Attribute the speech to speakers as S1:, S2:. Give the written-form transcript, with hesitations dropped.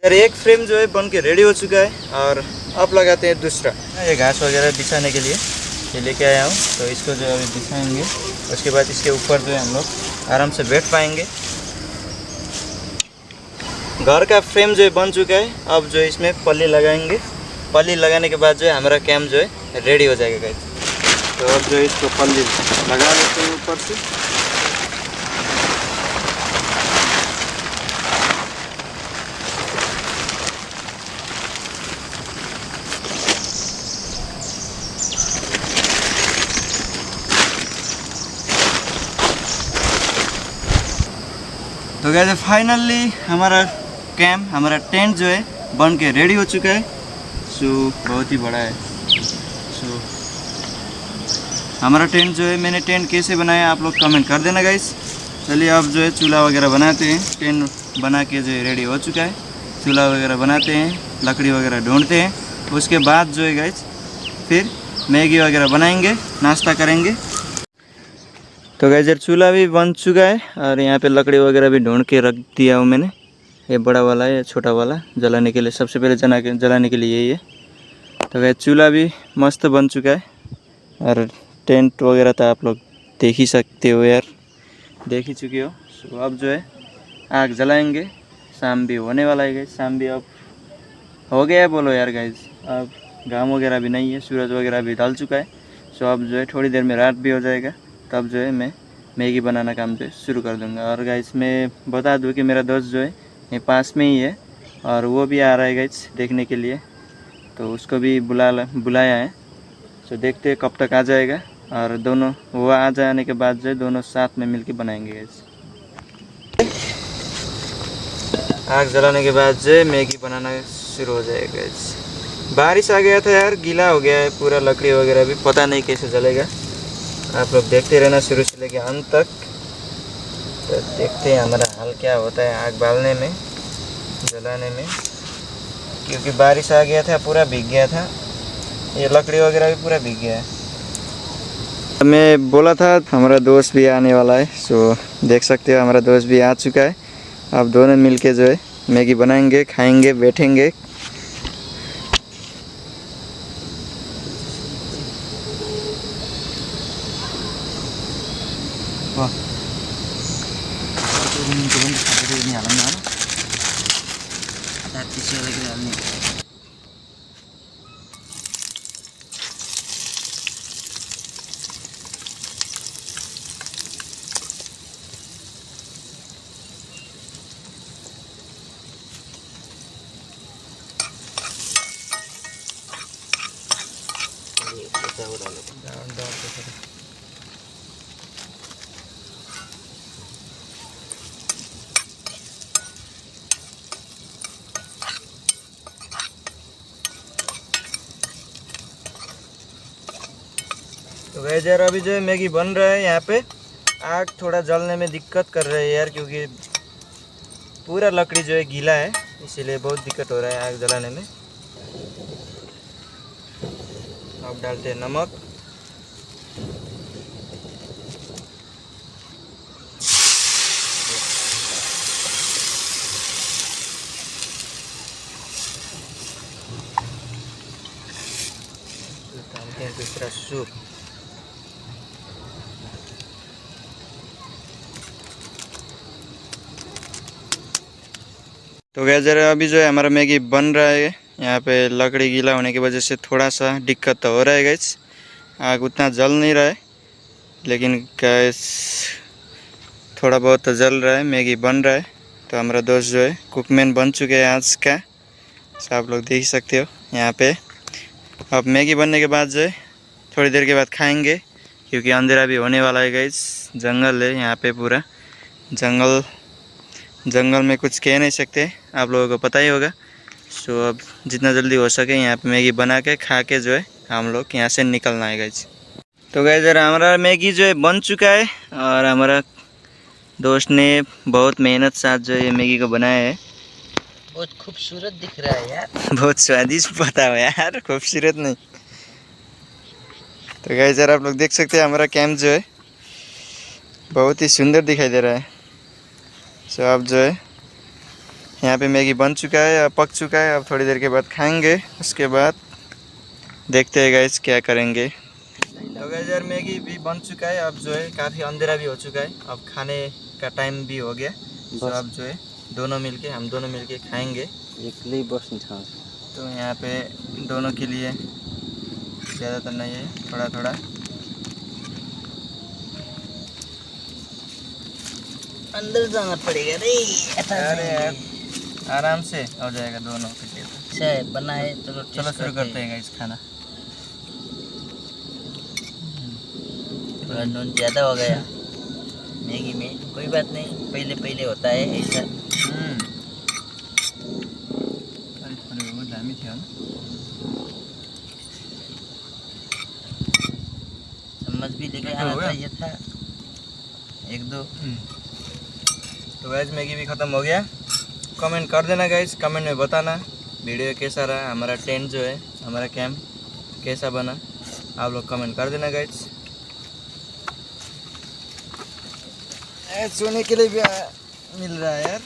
S1: यार एक फ्रेम जो है बन के रेडी हो चुका है और अब लगाते हैं दूसरा। ये घास वगैरह बिछाने के लिए ये लेके आया हूँ, तो इसको जो अभी बिछाएंगे। उसके बाद इसके ऊपर जो है हम लोग आराम से बैठ पाएंगे। घर का फ्रेम जो है बन चुका है। अब जो है इसमें पल्ली लगाएंगे। पल्ली लगाने के बाद जो है हमारा कैम्प जो है रेडी हो जाएगा गाइस। तो अब जो है इसको पल्ली लगा देते हैं ऊपर से। तो गाइस फाइनली हमारा कैम्प, हमारा टेंट जो है बन के रेडी हो चुका है। सो बहुत ही बड़ा है। सो हमारा टेंट जो है, मैंने टेंट कैसे बनाया आप लोग कमेंट कर देना गाइस। चलिए अब जो है चूल्हा वगैरह बनाते हैं। टेंट बना के जो है रेडी हो चुका है। चूल्हा वगैरह बनाते हैं, लकड़ी वगैरह ढूंढते हैं। उसके बाद जो है गाइस फिर मैगी वगैरह बनाएंगे, नाश्ता करेंगे। तो गाइस यार चूल्हा भी बन चुका है और यहाँ पे लकड़ी वगैरह भी ढूंढ के रख दिया हूँ मैंने। ये बड़ा वाला है, छोटा वाला जलाने के लिए, सबसे पहले जलाने के लिए यही है। तो गाइस चूल्हा भी मस्त बन चुका है और टेंट वगैरह तो आप लोग देख ही सकते हो यार, देख ही चुके हो। तो अब जो है आग जलाएंगे। शाम भी होने वाला है गाइस, शाम भी अब हो गया है बोलो यार गाइस। अब घाम वगैरह भी नहीं है, सूरज वगैरह भी ढल चुका है। सो अब जो है थोड़ी देर में रात भी हो जाएगा, तब जो है मैं मैगी बनाना काम जो है शुरू कर दूंगा। और गाइस मैं बता दूं कि मेरा दोस्त जो है ये पास में ही है और वो भी आ रहा है गाइस देखने के लिए, तो उसको भी बुलाया है। तो देखते हैं कब तक आ जाएगा और दोनों वो आ जाने के बाद जो है दोनों साथ में मिलके बनाएंगे गाइस। आग जलाने के बाद जो है मैगी बनाना शुरू हो जाएगा गाइस। बारिश आ गया था यार, गीला हो गया है पूरा, लकड़ी वगैरह भी पता नहीं कैसे जलेगा। आप लोग देखते रहना शुरू से लेके अंत तक। तो देखते हैं हमारा हाल क्या होता है आग बालने में, जलाने में। क्योंकि बारिश आ गया था, पूरा भीग गया था, ये लकड़ी वगैरह भी पूरा भीग गया है। मैं बोला था हमारा दोस्त भी आने वाला है। सो देख सकते हो हमारा दोस्त भी आ चुका है। अब दोनों मिलके जो है मैगी बनाएंगे, खाएंगे, बैठेंगे। वाह तो गाइस यार अभी जो है मैगी बन रहा है। यहाँ पे आग थोड़ा जलने में दिक्कत कर रहा है यार, क्योंकि पूरा लकड़ी जो है गीला है, इसीलिए बहुत दिक्कत हो रहा है आग जलाने में। अब डालते हैं नमक। डालते हैं दूसरा सूप। तो गाइस यार अभी जो है हमारा मैगी बन रहा है। यहाँ पे लकड़ी गीला होने की वजह से थोड़ा सा दिक्कत तो हो रहा है गाइस, आग उतना जल नहीं रहा है, लेकिन गैस थोड़ा बहुत तो जल रहा है, मैगी बन रहा है। तो हमारा दोस्त जो है कुकमैन बन चुके हैं आज का, तो आप लोग देख सकते हो यहाँ पे। अब मैगी बनने के बाद जो है थोड़ी देर के बाद खाएंगे, क्योंकि अंधेरा भी होने वाला है गाइस। जंगल है यहाँ पे पूरा, जंगल में कुछ कह नहीं सकते, आप लोगों को पता ही होगा। सो अब जितना जल्दी हो सके यहाँ पे मैगी बना के खा के जो है हम लोग यहाँ से निकलना है गाइस। तो गाइस यार हमारा मैगी जो है बन चुका है और हमारा दोस्त ने बहुत मेहनत साथ जो है मैगी को बनाया है।
S2: बहुत खूबसूरत दिख रहा है यार।
S1: बहुत स्वादिष्ट पता है यार, खूबसूरत नहीं। तो गाइस यार आप लोग देख सकते हैं हमारा कैंप जो है बहुत ही सुंदर दिखाई दे रहा है। सो अब जो है यहाँ पे मैगी बन चुका है, अब पक चुका है। अब थोड़ी देर के बाद खाएंगे, उसके बाद देखते हैं गाइस क्या करेंगे। तो गाइस यार मैगी भी बन चुका है। अब जो है काफ़ी अंधेरा भी हो चुका है, अब खाने का टाइम भी हो गया। तो अब जो है हम दोनों मिलके खाएंगे। तो यहाँ पे दोनों के लिए ज़्यादा तो नहीं है, थोड़ा थोड़ा।
S2: अंदर जाना पड़ेगा रे।
S1: अरे यार आराम से हो जाएगा दोनों के लिए।
S2: अच्छा है, बना है। चलो
S1: चलो शुरू करते हैं गाइस खाना।
S2: थोड़ा नून ज़्यादा हो गया मैगी में, कोई बात नहीं, पहले पहले होता है ऐसा।
S1: दामी थियो
S2: चम्मच भी लेके आना चाहिए था, एक दो।
S1: तो गाइस मैगी भी ख़त्म हो गया। कमेंट कर देना गाइस, कमेंट में बताना वीडियो कैसा रहा, हमारा टेंट जो है, हमारा कैंप कैसा बना, आप लोग कमेंट कर देना गाइस। सोने के लिए भी मिल रहा है यार।